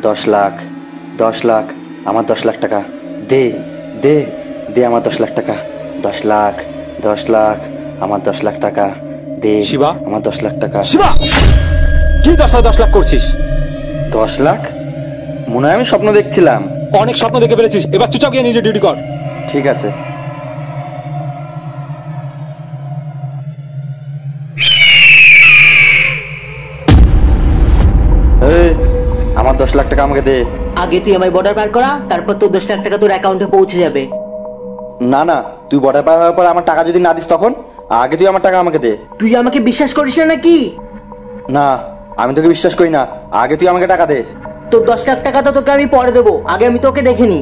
10 লাখ, 10 লাখ, আমার 10 লাখ টাকা দে, দে, দে আমার 10 লাখ টাকা। 10 লাখ, 10 লাখ, আমার 10 লাখ টাকা দে। শিবা, আমার 10 লাখ টাকা। শিবা, কি 10 লাখ করছিস? 10 লাখ? মনে হয় আমি স্বপ্ন দেখছিলাম। অনেক স্বপ্ন দেখে ফেলেছিস, এবার চুপচাপ গিয়ে নিজে ডিউটি কর। ঠিক আছে। এই, আমার 10 লাখ টাকা আমাকে দে। আগে তুই আমায় বর্ডার পার করা, তারপর তোর 10 লাখ টাকা তোর অ্যাকাউন্টে পৌঁছে যাবে। না না, তুই বর্ডার পার হওয়ার পর আমার টাকা যদি না দিস তখন? আগে তুই আমার টাকা আমাকে দে। তুই আমাকে বিশ্বাস করিস না নাকি? না, আমি তোকে বিশ্বাস করি না, আগে তুই আমাকে টাকা দে। তোর 10 লাখ টাকা তো তোকে আমি পরে দেবো, আগে আমি তোকে দেখে নি।